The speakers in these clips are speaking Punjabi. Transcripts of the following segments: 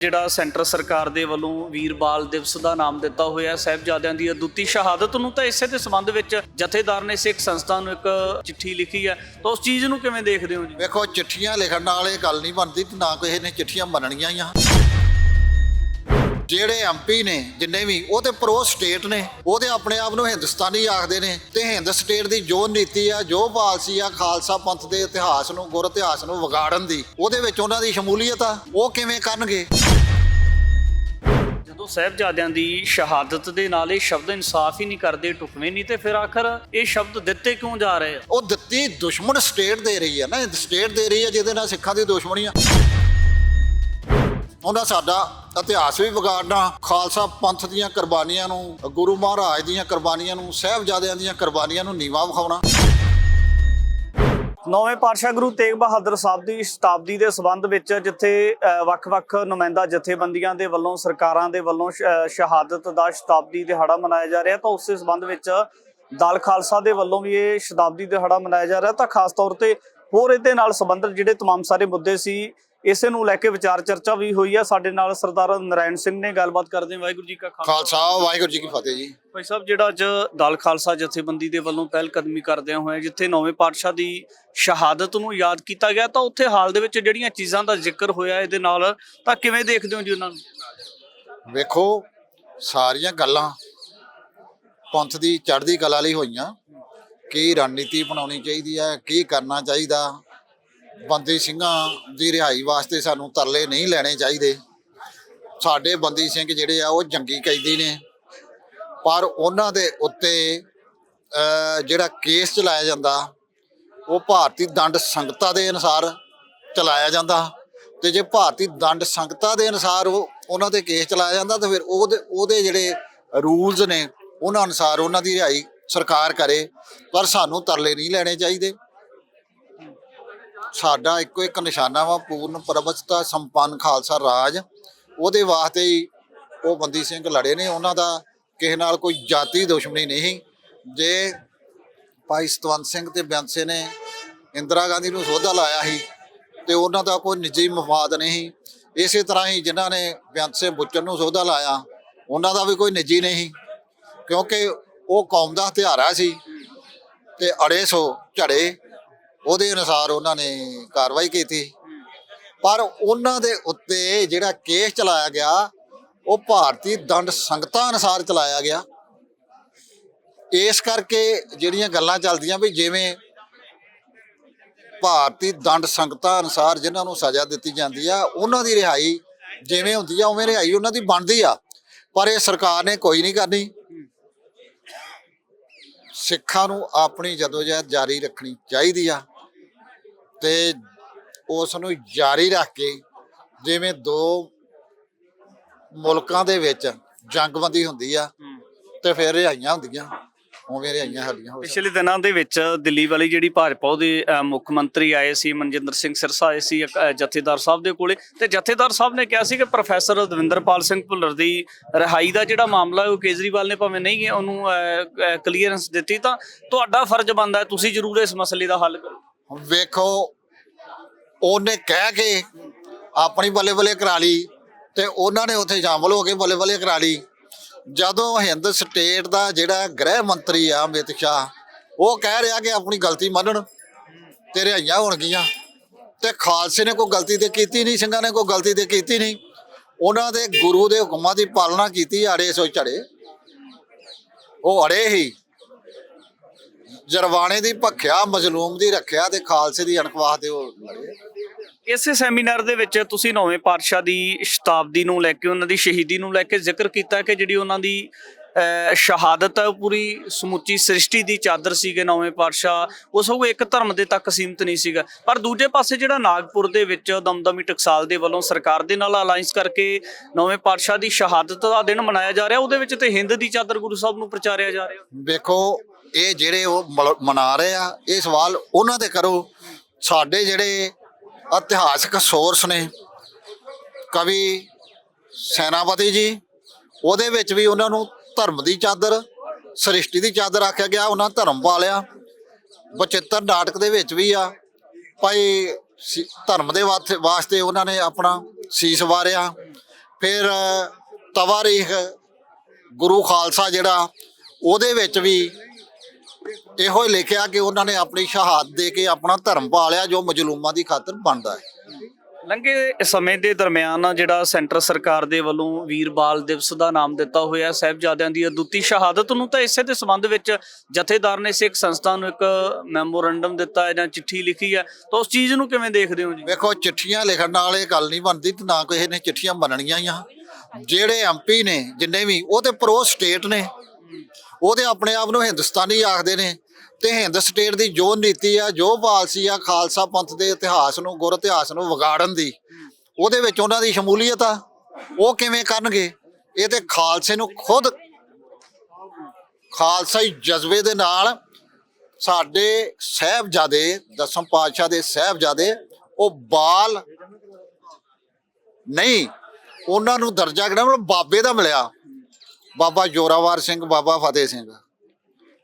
ਜਿਹੜਾ ਸੈਂਟਰ ਸਰਕਾਰ ਦੇ ਵੱਲੋਂ ਵੀਰ ਬਾਲ ਦਿਵਸ ਦਾ ਨਾਮ ਦਿੱਤਾ ਹੋਇਆ ਸਾਹਿਬਜ਼ਾਦਿਆਂ ਦੀ ਅਦੁੱਤੀ ਸ਼ਹਾਦਤ ਨੂੰ, ਤਾਂ ਇਸੇ ਦੇ ਸੰਬੰਧ ਵਿੱਚ ਜਥੇਦਾਰ ਨੇ ਸਿੱਖ ਸੰਸਥਾ ਨੂੰ ਇੱਕ ਚਿੱਠੀ ਲਿਖੀ ਹੈ। ਤਾਂ ਉਸ ਚੀਜ਼ ਨੂੰ ਕਿਵੇਂ ਦੇਖਦੇ ਹੋ ਜੀ? ਵੇਖੋ, ਚਿੱਠੀਆਂ ਲਿਖਣ ਨਾਲ ਇਹ ਗੱਲ ਨਹੀਂ ਬਣਦੀ ਤੇ ਨਾ ਕਿਸੇ ਨੇ ਚਿੱਠੀਆਂ ਮੰਨਣੀਆਂ ਹੀ ਆ। ਜਿਹੜੇ ਐਮਪੀ ਨੇ ਜਿੰਨੇ ਵੀ ਉਹ ਤੇ ਪ੍ਰੋ ਸਟੇਟ ਨੇ, ਉਹਦੇ ਆਪਣੇ ਆਪ ਨੂੰ ਹਿੰਦੁਸਤਾਨੀ ਆਖਦੇ ਨੇ ਤੇ ਹਿੰਦ ਸਟੇਟ ਦੀ ਜੋ ਨੀਤੀ ਆ, ਜੋ ਪਾਲਸੀ ਆ ਖਾਲਸਾ ਪੰਥ ਦੇ ਇਤਿਹਾਸ ਨੂੰ, ਗੁਰ ਇਤਿਹਾਸ ਨੂੰ ਵਿਗਾੜਨ ਦੀ, ਉਹਦੇ ਵਿੱਚ ਉਹਨਾਂ ਦੀ ਸ਼ਮੂਲੀਅਤ ਆ। ਉਹ ਕਿਵੇਂ ਕਰਨਗੇ? ਜਦੋਂ ਸਾਹਿਬਜ਼ਾਦਿਆਂ ਦੀ ਸ਼ਹਾਦਤ ਦੇ ਨਾਲ ਇਹ ਸ਼ਬਦ ਇਨਸਾਫ ਹੀ ਨਹੀਂ ਕਰਦੇ, ਢੁਕਵੇਂ ਨਹੀਂ, ਤੇ ਫਿਰ ਆਖਰ ਇਹ ਸ਼ਬਦ ਦਿੱਤੇ ਕਿਉਂ ਜਾ ਰਹੇ ਆ? ਉਹ ਦਿੱਤੀ ਦੁਸ਼ਮਣ ਸਟੇਟ ਦੇ ਰਹੀ ਆ ਨਾ, ਸਟੇਟ ਦੇ ਰਹੀ ਆ ਜਿਹਦੇ ਨਾਲ ਸਿੱਖਾਂ ਦੀ ਦੁਸ਼ਮਣੀ ਆ। ਉਹਨਾਂ ਸਾਡਾ ਇਤਿਹਾਸ ਵੀ ਵਿਗਾੜਨਾ, ਖਾਲਸਾ ਪੰਥ ਦੀਆਂ ਕੁਰਬਾਨੀਆਂ ਨੂੰ, ਗੁਰੂ ਮਹਾਰਾਜ ਦੀਆਂ ਕੁਰਬਾਨੀਆਂ ਨੂੰ, ਸਾਹਿਬਜ਼ਾਦਿਆਂ ਦੀਆਂ ਕੁਰਬਾਨੀਆਂ ਨੂੰ ਨੀਵਾਂ ਵਿਖਾਉਣਾ। ਨੌਵੇਂ ਪਾਤਸ਼ਾਹ ਗੁਰੂ ਤੇਗ ਬਹਾਦਰ ਸਾਹਿਬ ਦੀ ਸ਼ਤਾਬਦੀ ਦੇ ਸੰਬੰਧ ਵਿੱਚ ਜਿੱਥੇ ਵੱਖ-ਵੱਖ ਨੁਮਾਇੰਦਾ ਜਥੇਬੰਦੀਆਂ ਦੇ ਵੱਲੋਂ, ਸਰਕਾਰਾਂ ਦੇ ਵੱਲੋਂ ਸ਼ਹਾਦਤ ਦਾ ਸ਼ਤਾਬਦੀ ਦਿਹਾੜਾ ਮਨਾਇਆ ਜਾ ਰਿਹਾ, ਤਾਂ ਉਸੇ ਸੰਬੰਧ ਵਿੱਚ ਦਲ ਖਾਲਸਾ ਦੇ ਵੱਲੋਂ ਵੀ ਇਹ ਸ਼ਤਾਬਦੀ ਦਿਹਾੜਾ ਮਨਾਇਆ ਜਾ ਰਿਹਾ। ਤਾਂ ਖਾਸ ਤੌਰ ਤੇ ਹੋਰ ਇਹਦੇ ਨਾਲ ਸੰਬੰਧਿਤ ਜਿਹੜੇ तमाम ਸਾਰੇ ਮੁੱਦੇ ਸੀ, ਇਸੇ ਨੂੰ ਲੈ ਕੇ ਵਿਚਾਰ ਚਰਚਾ ਵੀ ਹੋਈ ਹੈ। ਸਾਡੇ ਨਾਲ ਸਰਦਾਰ ਨਰਾਇਣ ਸਿੰਘ ਨੇ ਗੱਲਬਾਤ ਕਰਦੇ। ਵਾਹਿਗੁਰੂ ਜੀ ਕਾ ਖਾਲਸਾ, ਵਾਹਿਗੁਰੂ ਜੀ ਕੀ ਫਤਿਹ ਜੀ। ਭਾਈ ਸਾਹਿਬ, ਜਿਹੜਾ ਅੱਜ ਦਲ ਖਾਲਸਾ ਜਥੇਬੰਦੀ ਦੇ ਵੱਲੋਂ ਪਹਿਲ ਕਦਮੀ ਕਰਦਿਆਂ ਹੋਇਆ ਜਿੱਥੇ ਨੌਵੇਂ ਪਾਤਸ਼ਾਹ ਦੀ ਸ਼ਹਾਦਤ ਨੂੰ ਯਾਦ ਕੀਤਾ ਗਿਆ, ਤਾਂ ਉੱਥੇ ਹਾਲ ਦੇ ਵਿੱਚ ਜਿਹੜੀਆਂ ਚੀਜ਼ਾਂ ਦਾ ਜ਼ਿਕਰ ਹੋਇਆ ਇਹਦੇ ਨਾਲ, ਤਾਂ ਕਿਵੇਂ ਦੇਖਦੇ ਹੋ ਜੀ ਉਹਨਾਂ ਨੂੰ? ਵੇਖੋ, ਸਾਰੀਆਂ ਗੱਲਾਂ ਪੰਥ ਦੀ ਚੜ੍ਹਦੀ ਕਲਾ ਲਈ ਹੋਈਆਂ। ਕੀ ਰਣਨੀਤੀ ਬਣਾਉਣੀ ਚਾਹੀਦੀ ਹੈ, ਕੀ ਕਰਨਾ ਚਾਹੀਦਾ। ਬੰਦੀ ਸਿੰਘਾਂ ਦੀ ਰਿਹਾਈ ਵਾਸਤੇ ਸਾਨੂੰ ਤਰਲੇ ਨਹੀਂ ਲੈਣੇ ਚਾਹੀਦੇ। ਸਾਡੇ ਬੰਦੀ ਸਿੰਘ ਜਿਹੜੇ ਆ ਉਹ ਜੰਗੀ ਕੈਦੀ ਨੇ, ਪਰ ਉਹਨਾਂ ਦੇ ਉੱਤੇ ਜਿਹੜਾ ਕੇਸ ਚਲਾਇਆ ਜਾਂਦਾ ਉਹ ਭਾਰਤੀ ਦੰਡ ਸੰਹਿਤਾ ਦੇ ਅਨੁਸਾਰ ਚਲਾਇਆ ਜਾਂਦਾ। ਤੇ ਜੇ ਭਾਰਤੀ ਦੰਡ ਸੰਹਿਤਾ ਦੇ ਅਨੁਸਾਰ ਉਹਨਾਂ ਤੇ ਕੇਸ ਚਲਾਇਆ ਜਾਂਦਾ ਤਾਂ ਫਿਰ ਉਹਦੇ ਜਿਹੜੇ ਰੂਲਸ ਨੇ ਉਹਨਾਂ ਅਨੁਸਾਰ ਉਹਨਾਂ ਦੀ ਰਿਹਾਈ ਸਰਕਾਰ ਕਰੇ, ਪਰ ਸਾਨੂੰ ਤਰਲੇ ਨਹੀਂ ਲੈਣੇ ਚਾਹੀਦੇ। ਸਾਡਾ ਇੱਕੋ ਇੱਕ ਨਿਸ਼ਾਨਾ ਵਾ ਪੂਰਨ ਪ੍ਰਬੰਧਤਾ ਸੰਪੰਨ ਖਾਲਸਾ ਰਾਜ। ਉਹਦੇ ਵਾਸਤੇ ਹੀ ਉਹ ਬੰਦੀ ਸਿੰਘ ਲੜੇ ਨੇ। ਉਹਨਾਂ ਦਾ ਕਿਸੇ ਨਾਲ ਕੋਈ ਜਾਤੀ ਦੁਸ਼ਮਣੀ ਨਹੀਂ। ਜੇ ਭਾਈ ਸਤਵੰਤ ਸਿੰਘ ਤੇ ਬੈਂਸੇ ਨੇ ਇੰਦਰਾ ਗਾਂਧੀ ਨੂੰ ਸੋਧਾ ਲਾਇਆ ਸੀ ਤੇ ਉਹਨਾਂ ਦਾ ਕੋਈ ਨਿੱਜੀ ਮਫਾਦ ਨਹੀਂ। ਇਸੇ ਤਰ੍ਹਾਂ ਹੀ ਜਿਨ੍ਹਾਂ ਨੇ ਬੈਂਸੇ ਬੁੱਚਨ ਨੂੰ ਸੋਧਾ ਲਾਇਆ ਉਹਨਾਂ ਦਾ ਵੀ ਕੋਈ ਨਿੱਜੀ ਨਹੀਂ, ਕਿਉਂਕਿ ਉਹ ਕੌਮ ਦਾ ਹਥਿਆਰਾ ਸੀ ਤੇ ਅੜੇ ਸੋ ਝੜੇ, ਉਹਦੇ ਅਨੁਸਾਰ ਉਹਨਾਂ ਨੇ ਕਾਰਵਾਈ ਕੀਤੀ। ਪਰ ਉਹਨਾਂ ਦੇ ਉੱਤੇ ਜਿਹੜਾ ਕੇਸ ਚਲਾਇਆ ਗਿਆ ਉਹ ਭਾਰਤੀ ਦੰਡ ਸੰਹਿਤਾ ਅਨੁਸਾਰ ਚਲਾਇਆ ਗਿਆ। ਇਸ ਕਰਕੇ ਜਿਹੜੀਆਂ ਗੱਲਾਂ ਚੱਲਦੀਆਂ ਵੀ ਜਿਵੇਂ ਭਾਰਤੀ ਦੰਡ ਸੰਹਿਤਾ ਅਨੁਸਾਰ ਜਿਨ੍ਹਾਂ ਨੂੰ ਸਜ਼ਾ ਦਿੱਤੀ ਜਾਂਦੀ ਆ ਉਹਨਾਂ ਦੀ ਰਿਹਾਈ ਜਿਵੇਂ ਹੁੰਦੀ ਆ ਉਵੇਂ ਰਿਹਾਈ ਉਹਨਾਂ ਦੀ ਬਣਦੀ ਆ, ਪਰ ਇਹ ਸਰਕਾਰ ਨੇ ਕੋਈ ਨਹੀਂ ਕਰਨੀ। ਸਿੱਖਾਂ ਨੂੰ ਆਪਣੀ ਜਦੋਜਹਿਦ ਜਾਰੀ ਰੱਖਣੀ ਚਾਹੀਦੀ ਆ ਤੇ ਉਸ ਨੂੰ ਜਾਰੀ ਰੱਖ ਕੇ, ਜਿਵੇਂ ਦੋ ਮੁਲਕਾਂ ਦੇ ਵਿੱਚ ਜੰਗਬੰਦੀ ਹੁੰਦੀ ਆ ਤੇ ਫਿਰ ਰਿਹਾਈਆਂ ਹੁੰਦੀਆਂ, ਉਵੇਂ ਰਿਹਾਈਆਂ ਸਾਡੀਆਂ ਹੋ। ਪਿਛਲੇ ਦਿਨਾਂ ਦੇ ਵਿੱਚ ਦਿੱਲੀ ਵਾਲੀ ਜਿਹੜੀ ਭਾਜਪਾ ਉਹਦੇ ਮੁੱਖ ਮੰਤਰੀ ਆਏ ਸੀ, ਮਨਜਿੰਦਰ ਸਿੰਘ ਸਿਰਸਾ ਆਏ ਸੀ ਜਥੇਦਾਰ ਸਾਹਿਬ ਦੇ ਕੋਲੇ, ਤੇ ਜਥੇਦਾਰ ਸਾਹਿਬ ਨੇ ਕਿਹਾ ਸੀ ਕਿ ਪ੍ਰੋਫੈਸਰ ਦਵਿੰਦਰਪਾਲ ਸਿੰਘ ਭੁੱਲਰ ਦੀ ਰਿਹਾਈ ਦਾ ਜਿਹੜਾ ਮਾਮਲਾ ਉਹ ਕੇਜਰੀਵਾਲ ਨੇ ਭਾਵੇਂ ਨਹੀਂ ਉਹਨੂੰ ਕਲੀਅਰੈਂਸ ਦਿੱਤੀ, ਤਾਂ ਤੁਹਾਡਾ ਫਰਜ਼ ਬਣਦਾ ਹੈ ਤੁਸੀਂ ਜ਼ਰੂਰ ਇਸ ਮਸਲੇ ਦਾ ਹੱਲ ਕਰੋ। ਵੇਖੋ, ਉਹਨੇ ਕਹਿ ਕੇ ਆਪਣੀ ਬੱਲੇ ਬੱਲੇ ਕਰਾ ਲਈ ਤੇ ਉਹਨਾਂ ਨੇ ਉੱਥੇ ਸ਼ਾਮਲ ਹੋ ਕੇ ਬੱਲੇ ਬੱਲੇ ਕਰਾ ਲਈ। ਜਦੋਂ ਹਿੰਦ ਸਟੇਟ ਦਾ ਜਿਹੜਾ ਗ੍ਰਹਿ ਮੰਤਰੀ ਆ ਅਮਿਤ ਸ਼ਾਹ, ਉਹ ਕਹਿ ਰਿਹਾ ਕਿ ਆਪਣੀ ਗਲਤੀ ਮੰਨਣ ਤੇ ਰਿਹਾਈਆਂ ਹੋਣਗੀਆਂ, ਤੇ ਖਾਲਸੇ ਨੇ ਕੋਈ ਗਲਤੀ ਤੇ ਕੀਤੀ ਨਹੀਂ, ਸਿੰਘਾਂ ਨੇ ਕੋਈ ਗਲਤੀ ਤੇ ਕੀਤੀ ਨਹੀਂ। ਉਹਨਾਂ ਦੇ ਗੁਰੂ ਦੇ ਹੁਕਮਾਂ ਦੀ ਪਾਲਣਾ ਕੀਤੀ। ਅੜੇ ਸੋ ਝੜੇ, ਉਹ ਅੜੇ ਹੀ ਜਰਵਾਣੇ ਦੀ ਭਖਿਆ, ਮਜ਼ਲੂਮ ਦੀ ਰੱਖਿਆ ਤੇ ਖਾਲਸੇ ਦੀ ਅਣਖਵਾਹ ਤੇ ਉਹ ਲੜੇ। ਇਸੇ ਸੈਮੀਨਾਰ ਦੇ ਵਿੱਚ ਤੁਸੀਂ ਨੌਵੇਂ ਪਾਤਸ਼ਾਹ ਦੀ ਸ਼ਤਾਬਦੀ ਨੂੰ ਲੈ ਕੇ, ਉਹਨਾਂ ਦੀ ਸ਼ਹੀਦੀ ਨੂੰ ਲੈ ਕੇ ਜ਼ਿਕਰ ਕੀਤਾ ਕਿ ਜਿਹੜੀ ਉਹਨਾਂ ਦੀ ਸ਼ਹਾਦਤ ਹੈ ਉਹ ਪੂਰੀ ਸਮੁੱਚੀ ਸ੍ਰਿਸ਼ਟੀ ਦੀ ਚਾਦਰ ਸੀਗੇ। ਨੌਵੇਂ ਪਾਤਸ਼ਾਹ ਉਹ ਸਗੋਂ ਇੱਕ ਧਰਮ ਦੇ ਤੱਕ ਸੀਮਤ ਨਹੀਂ ਸੀਗਾ। ਪਰ ਦੂਜੇ ਪਾਸੇ ਜਿਹੜਾ ਨਾਗਪੁਰ ਦੇ ਵਿੱਚ ਦਮਦਮੀ ਟਕਸਾਲ ਦੇ ਵੱਲੋਂ ਸਰਕਾਰ ਦੇ ਨਾਲ ਅਲਾਈਅੰਸ ਕਰਕੇ ਨੌਵੇਂ ਪਾਤਸ਼ਾਹ ਦੀ ਸ਼ਹਾਦਤ ਦਾ ਦਿਨ ਮਨਾਇਆ ਜਾ ਰਿਹਾ, ਉਹਦੇ ਵਿੱਚ ਤੇ ਹਿੰਦ ਦੀ ਚਾਦਰ ਗੁਰੂ ਸਾਹਿਬ ਨੂੰ ਪ੍ਰਚਾਰਿਆ ਜਾ ਰਿਹਾ। ਵੇਖੋ, ਇਹ ਜਿਹੜੇ ਉਹ ਮਨਾ ਰਹੇ ਆ, ਇਹ ਸਵਾਲ ਉਹਨਾਂ ਦੇ ਕਰੋ। ਸਾਡੇ ਜਿਹੜੇ ਇਤਿਹਾਸਕ ਸੋਰਸ ਨੇ, ਕਵੀ ਸੈਨਾਪਤੀ ਜੀ, ਉਹਦੇ ਵਿੱਚ ਵੀ ਉਹਨਾਂ ਨੂੰ ਧਰਮ ਦੀ ਚਾਦਰ, ਸ੍ਰਿਸ਼ਟੀ ਦੀ ਚਾਦਰ ਆਖਿਆ ਗਿਆ। ਉਹਨਾਂ ਧਰਮ ਪਾ ਲਿਆ। ਬਚਿੱਤਰ ਨਾਟਕ ਦੇ ਵਿੱਚ ਵੀ ਆ ਭਾਈ ਧਰਮ ਦੇ ਵਾਸਤੇ ਉਹਨਾਂ ਨੇ ਆਪਣਾ ਸੀਸ ਵਾਰਿਆ। ਫਿਰ ਤਵਾਰੀਖ ਗੁਰੂ ਖਾਲਸਾ ਜਿਹੜਾ ਉਹਦੇ ਵਿੱਚ ਵੀ ਇਹੋ ਹੀ ਲਿਖਿਆ ਕਿ ਉਹਨਾਂ ਨੇ ਆਪਣੀ ਸ਼ਹਾਦਤ ਦੇ ਕੇ ਆਪਣਾ ਧਰਮ ਪਾਲਿਆ ਜੋ ਮਜਲੂਮਾਂ ਦੀ ਖਾਤਰ ਬਣਦਾ ਹੈ। ਲੰਘੇ ਸਮੇਂ ਦੇ ਦਰਮਿਆਨ ਜਿਹੜਾ ਸੈਂਟਰ ਸਰਕਾਰ ਦੇ ਵੱਲੋਂ ਵੀਰ ਬਾਲ ਦਿਵਸ ਦਾ ਨਾਮ ਦਿੱਤਾ ਹੋਇਆ ਸਾਹਿਬਜ਼ਾਦਿਆਂ ਦੀ ਅਦੁੱਤੀ ਸ਼ਹਾਦਤ ਨੂੰ, ਤਾਂ ਇਸੇ ਦੇ ਸੰਬੰਧ ਵਿੱਚ ਜਥੇਦਾਰ ਨੇ ਸਿੱਖ ਸੰਸਥਾ ਨੂੰ ਇੱਕ ਮੈਮੋਰੰਡਮ ਦਿੱਤਾ ਹੈ ਜਾਂ ਚਿੱਠੀ ਲਿਖੀ ਹੈ, ਤਾਂ ਉਸ ਚੀਜ਼ ਨੂੰ ਕਿਵੇਂ ਦੇਖਦੇ ਹੋ ਜੀ? ਵੇਖੋ, ਚਿੱਠੀਆਂ ਲਿਖਣ ਨਾਲ ਇਹ ਗੱਲ ਨਹੀਂ ਬਣਦੀ ਤੇ ਨਾ ਕਿਸੇ ਨੇ ਚਿੱਠੀਆਂ ਮੰਨਣੀਆਂ ਹੀ ਆ। ਜਿਹੜੇ ਐਮਪੀ ਨੇ ਜਿੰਨੇ ਵੀ, ਉਹ ਤੇ ਪ੍ਰੋ ਸਟੇਟ ਨੇ, ਉਹਦੇ ਆਪਣੇ ਆਪ ਨੂੰ ਹਿੰਦੁਸਤਾਨੀ ਆਖਦੇ ਨੇ, ਤੇ ਹਿੰਦ ਸਟੇਟ ਦੀ ਜੋ ਨੀਤੀ ਆ, ਜੋ ਪਾਲਸੀ ਆ ਖਾਲਸਾ ਪੰਥ ਦੇ ਇਤਿਹਾਸ ਨੂੰ, ਗੁਰ ਇਤਿਹਾਸ ਨੂੰ ਵਿਗਾੜਨ ਦੀ, ਉਹਦੇ ਵਿੱਚ ਉਹਨਾਂ ਦੀ ਸ਼ਮੂਲੀਅਤ ਆ। ਉਹ ਕਿਵੇਂ ਕਰਨਗੇ? ਇਹ ਤੇ ਖਾਲਸੇ ਨੂੰ ਖੁਦ ਖਾਲਸਾਈ ਜਜ਼ਬੇ ਦੇ ਨਾਲ ਸਾਡੇ ਸਾਹਿਬਜ਼ਾਦੇ, ਦਸਮ ਪਾਤਸ਼ਾਹ ਦੇ ਸਾਹਿਬਜ਼ਾਦੇ, ਉਹ ਬਾਲ ਨਹੀਂ, ਉਹਨਾਂ ਨੂੰ ਦਰਜਾ ਕਿਹੜਾ ਬਾਬੇ ਦਾ ਮਿਲਿਆ। ਬਾਬਾ ਜੋਰਾਵਰ ਸਿੰਘ, ਬਾਬਾ ਫਤਿਹ ਸਿੰਘ,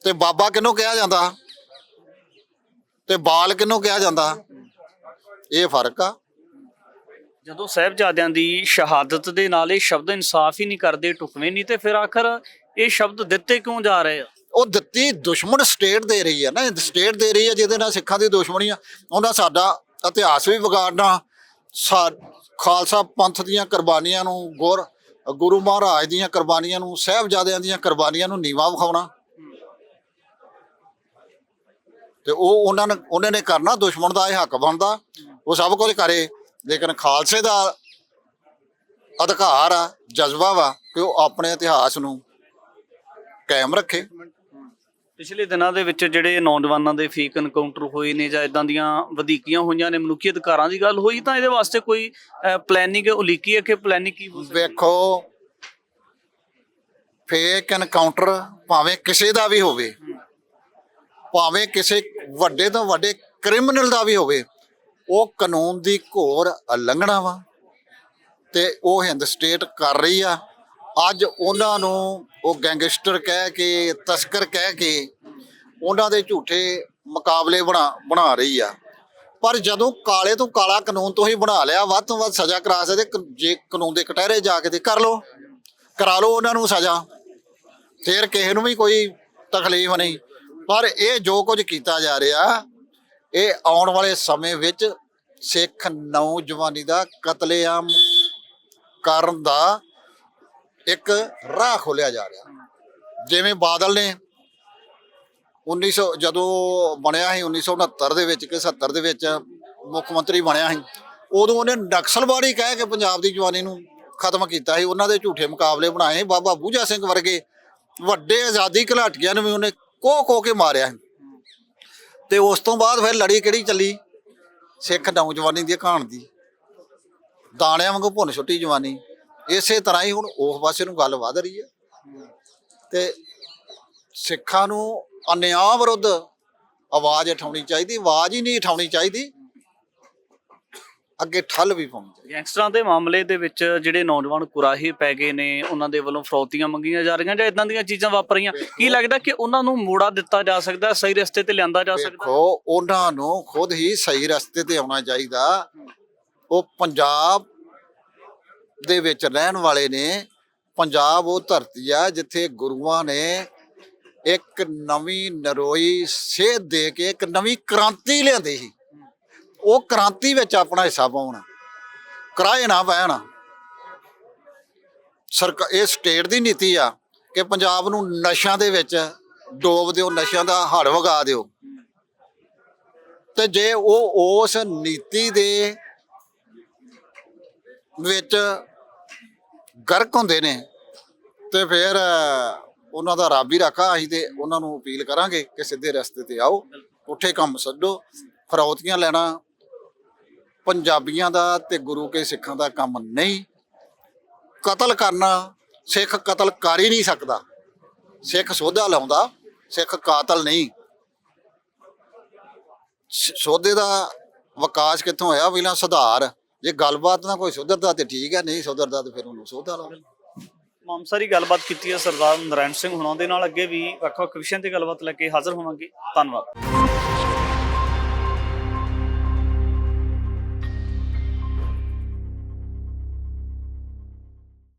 ਤੇ ਬਾਬਾ ਕਿਹਨੂੰ ਕਿਹਾ ਜਾਂਦਾ ਤੇ ਬਾਲ ਕਿਹਨੂੰ ਕਿਹਾ ਜਾਂਦਾ? ਇਹ ਫਰਕ ਆ। ਜਦੋਂ ਸਾਹਿਬਜ਼ਾਦਿਆਂ ਦੀ ਸ਼ਹਾਦਤ ਦੇ ਨਾਲ ਇਹ ਸ਼ਬਦ ਇਨਸਾਫ ਹੀ ਨਹੀਂ ਕਰਦੇ, ਢੁਕਵੇਂ ਨਹੀਂ, ਤੇ ਫਿਰ ਆਖਰ ਇਹ ਸ਼ਬਦ ਦਿੱਤੇ ਕਿਉਂ ਜਾ ਰਹੇ ਆ? ਉਹ ਦਿੱਤੀ ਦੁਸ਼ਮਣ ਸਟੇਟ ਦੇ ਰਹੀ ਆ ਨਾ, ਸਟੇਟ ਦੇ ਰਹੀ ਆ, ਜਿਹਦੇ ਨਾਲ ਸਿੱਖਾਂ ਦੀ ਦੁਸ਼ਮਣੀ ਆ। ਉਹਨਾਂ ਸਾਡਾ ਇਤਿਹਾਸ ਵੀ ਵਿਗਾੜਨਾ, ਖਾਲਸਾ ਪੰਥ ਦੀਆਂ ਕੁਰਬਾਨੀਆਂ ਨੂੰ, ਗੁਰੂ ਮਹਾਰਾਜ ਦੀਆਂ ਕੁਰਬਾਨੀਆਂ ਨੂੰ, ਸਾਹਿਬਜ਼ਾਦਿਆਂ ਦੀਆਂ ਕੁਰਬਾਨੀਆਂ ਨੂੰ ਨੀਵਾਂ ਵਿਖਾਉਣਾ, ਤੇ ਉਹ ਉਹਨਾਂ ਨੇ ਕਰਨਾ। ਦੁਸ਼ਮਣ ਦਾ ਇਹ ਹੱਕ ਬਣਦਾ, ਉਹ ਸਭ ਕੁਝ ਕਰੇ, ਲੇਕਿਨ ਖਾਲਸੇ ਦਾ ਅਧਿਕਾਰ ਆ, ਜਜ਼ਬਾ ਵਾ ਕਿ ਉਹ ਆਪਣੇ ਇਤਿਹਾਸ ਨੂੰ ਕਾਇਮ ਰੱਖੇ। ਪਿਛਲੇ ਦਿਨਾਂ ਦੇ ਵਿੱਚ ਜਿਹੜੇ ਨੌਜਵਾਨਾਂ ਦੇ ਫੇਕ ਐਨਕਾਊਂਟਰ ਹੋਏ ਨੇ ਜਾਂ ਇਦਾਂ ਦੀਆਂ ਵਧੀਕੀਆਂ ਹੋਈਆਂ ਨੇ, ਮਨੁੱਖੀ ਅਧਿਕਾਰਾਂ ਦੀ ਗੱਲ ਹੋਈ, ਤਾਂ ਇਹਦੇ ਵਾਸਤੇ ਕੋਈ ਪਲੈਨਿੰਗ ਉਲੀਕੀ ਹੈ ਕਿ ਪਲੈਨਿੰਗ ਕੀ ਹੋ ਸਕਦੀ? ਵੇਖੋ, ਫੇਕ ਐਨਕਾਊਂਟਰ ਭਾਵੇਂ ਕਿਸੇ ਦਾ ਵੀ ਹੋਵੇ, ਭਾਵੇਂ ਕਿਸੇ ਵੱਡੇ ਤੋਂ ਵੱਡੇ ਕ੍ਰਿਮੀਨਲ ਦਾ ਵੀ ਹੋਵੇ, ਉਹ ਕਾਨੂੰਨ ਦੀ ਘੋਰ ਉਲੰਘਣਾ ਵਾ, ਤੇ ਉਹ ਹਿੰਦ ਸਟੇਟ ਕਰ ਰਹੀ ਆ। ਅੱਜ ਉਹਨਾਂ ਨੂੰ ਉਹ ਗੈਂਗਸਟਰ ਕਹਿ ਕੇ, ਤਸਕਰ ਕਹਿ ਕੇ, ਉਹਨਾਂ ਦੇ ਝੂਠੇ ਮੁਕਾਬਲੇ ਬਣਾ ਰਹੀ ਆ। ਪਰ ਜਦੋਂ ਕਾਲੇ ਤੋਂ ਕਾਲਾ ਕਾਨੂੰਨ ਤੋਂ ਹੀ ਬਣਾ ਲਿਆ, ਵੱਧ ਤੋਂ ਵੱਧ ਸਜ਼ਾ ਕਰਾ ਸਕਦੇ। ਜੇ ਕਾਨੂੰਨ ਦੇ ਕਟਹਿਰੇ ਜਾ ਕੇ ਤੇ ਕਰਾ ਲਓ ਉਹਨਾਂ ਨੂੰ ਸਜ਼ਾ, ਫਿਰ ਕਿਸੇ ਨੂੰ ਵੀ ਕੋਈ ਤਕਲੀਫ ਨਹੀਂ। ਪਰ ਇਹ ਜੋ ਕੁਝ ਕੀਤਾ ਜਾ ਰਿਹਾ, ਇਹ ਆਉਣ ਵਾਲੇ ਸਮੇਂ ਵਿੱਚ ਸਿੱਖ ਨੌਜਵਾਨੀ ਦਾ ਕਤਲੇਆਮ ਕਰਨ ਦਾ ਇੱਕ ਰਾਹ ਖੋਲਿਆ ਜਾ ਰਿਹਾ। ਜਿਵੇਂ ਬਾਦਲ ਨੇ 1900 ਜਦੋਂ ਬਣਿਆ ਸੀ 1969 ਦੇ ਵਿੱਚ ਕਿ 70 ਦੇ ਵਿੱਚ ਮੁੱਖ ਮੰਤਰੀ ਬਣਿਆ ਸੀ, ਉਦੋਂ ਉਹਨੇ ਨਕਸਲਵਾੜੀ ਕਹਿ ਕੇ ਪੰਜਾਬ ਦੀ ਜਵਾਨੀ ਨੂੰ ਖਤਮ ਕੀਤਾ ਸੀ। ਉਹਨਾਂ ਦੇ ਝੂਠੇ ਮੁਕਾਬਲੇ ਬਣਾਏ। ਬਾਬਾ ਬੂਝਾ ਸਿੰਘ ਵਰਗੇ ਵੱਡੇ ਆਜ਼ਾਦੀ ਘੁਲਾਟੀਆਂ ਨੂੰ ਵੀ ਉਹਨੇ ਕੋਹ ਕੇ ਮਾਰਿਆ ਸੀ। ਤੇ ਉਸ ਤੋਂ ਬਾਅਦ ਫਿਰ ਲੜੀ ਕਿਹੜੀ ਚੱਲੀ? ਸਿੱਖ ਨੌਜਵਾਨੀ ਦੀ ਘਾਣ ਦੀ, ਦਾਣਿਆਂ ਵਾਂਗੂ ਭੁੰਨ ਛੁੱਟੀ ਜਵਾਨੀ। ਇਸੇ ਤਰ੍ਹਾਂ ਹੀ ਹੁਣ ਉਸ ਪਾਸੇ ਨੂੰ ਗੱਲ ਵਧ ਰਹੀ ਹੈ, ਤੇ ਸਿੱਖਾਂ ਨੂੰ ਅਨਿਆਂ ਵਿਰੁੱਧ ਆਵਾਜ਼ ਉਠਾਉਣੀ ਚਾਹੀਦੀ। ਆਵਾਜ਼ ਹੀ ਨਹੀਂ ਉਠਾਉਣੀ ਚਾਹੀਦੀ, ਅੱਗੇ ਠੱਲ ਵੀ ਪਾਉਣੀ ਚਾਹੀਦੀ। ਗੈਂਗਸਟਰਾਂ ਦੇ ਮਾਮਲੇ ਦੇ ਵਿੱਚ ਜਿਹੜੇ ਨੌਜਵਾਨ ਕੁਰਾਹੇ ਪੈ ਗਏ ਨੇ, ਉਹਨਾਂ ਦੇ ਵੱਲੋਂ ਫਰੌਤੀਆਂ ਮੰਗੀਆਂ ਜਾ ਰਹੀਆਂ ਜਾਂ ਇਦਾਂ ਦੀਆਂ ਚੀਜ਼ਾਂ ਵਾਪਰ ਰਹੀਆਂ, ਕੀ ਲੱਗਦਾ ਕਿ ਉਹਨਾਂ ਨੂੰ ਮੋੜਾ ਦਿੱਤਾ ਜਾ ਸਕਦਾ, ਸਹੀ ਰਸਤੇ ਤੇ ਲਿਆਂਦਾ ਜਾ ਸਕਦਾ? ਦੇਖੋ, ਉਹਨਾਂ ਨੂੰ ਖੁਦ ਹੀ ਸਹੀ ਰਸਤੇ ਤੇ ਆਉਣਾ ਚਾਹੀਦਾ। ਉਹ ਪੰਜਾਬ ਦੇ ਵਿੱਚ ਰਹਿਣ ਵਾਲੇ ਨੇ। ਪੰਜਾਬ ਉਹ ਧਰਤੀ ਆ ਜਿੱਥੇ ਗੁਰੂਆਂ ਨੇ ਇੱਕ ਨਵੀਂ ਨਰੋਈ ਸੇਧ ਦੇ ਕੇ ਇੱਕ ਨਵੀਂ ਕ੍ਰਾਂਤੀ ਲਿਆਂਦੀ ਸੀ। ਉਹ ਕ੍ਰਾਂਤੀ ਵਿੱਚ ਆਪਣਾ ਹਿੱਸਾ ਪਾਉਣਾ, ਕਿਰਾਏ ਨਾ ਪੈਣਾ। ਇਹ ਸਟੇਟ ਦੀ ਨੀਤੀ ਆ ਕਿ ਪੰਜਾਬ ਨੂੰ ਨਸ਼ਿਆਂ ਦੇ ਵਿੱਚ ਡੋਬ ਦਿਓ, ਨਸ਼ਿਆਂ ਦਾ ਹੜ ਵਗਾ ਦਿਓ। ਤੇ ਜੇ ਉਹ ਉਸ ਨੀਤੀ ਦੇ ਵਿੱਚ ਗਰਕ ਹੁੰਦੇ ਨੇ, ਤੇ ਫਿਰ ਉਹਨਾਂ ਦਾ ਰੱਬ ਹੀ ਰਾਖਾ। ਅਸੀਂ ਤੇ ਉਹਨਾਂ ਨੂੰ ਅਪੀਲ ਕਰਾਂਗੇ ਕਿ ਸਿੱਧੇ ਰਸਤੇ ਤੇ ਆਓ, ਪੁੱਠੇ ਕੰਮ ਛੱਡੋ। ਫਰੌਤੀਆਂ ਲੈਣਾ ਪੰਜਾਬੀਆਂ ਦਾ ਤੇ ਗੁਰੂ ਕੇ ਸਿੱਖਾਂ ਦਾ ਕੰਮ ਨਹੀਂ। ਕਤਲ ਕਰਨਾ, ਸਿੱਖ ਕਤਲ ਕਰ ਹੀ ਨਹੀਂ ਸਕਦਾ। ਸਿੱਖ ਸੋਧਾ ਲਾਉਂਦਾ, ਸਿੱਖ ਕਾਤਲ ਨਹੀਂ। ਸੋਧੇ ਦਾ ਵਿਕਾਸ ਕਿੱਥੋਂ ਹੋਇਆ? ਪਹਿਲਾਂ ਸੁਧਾਰ। ਜੇ ਗੱਲਬਾਤ ਨਾਲ ਕੋਈ ਸੁਧਰਦਾ ਤੇ ਠੀਕ ਹੈ, ਨਹੀਂ ਸੁਧਰਦਾ ਤੇ ਫਿਰ ਉਹਨੂੰ ਸੋਧਾ ਲਾਓ। ਮਾਮਸਾਰੀ ਗੱਲਬਾਤ ਕੀਤੀ ਹੈ ਸਰਦਾਰ ਨਰਾਇਣ ਸਿੰਘ ਹੁਣਾਂ ਦੇ ਨਾਲ। ਅੱਗੇ ਵੀ ਵੱਖ-ਵੱਖ ਵਿਸ਼ਿਆਂ ਤੇ ਗੱਲਬਾਤ ਲੈ ਕੇ ਹਾਜ਼ਰ ਹੋਵਾਂਗੇ। ਧੰਨਵਾਦ।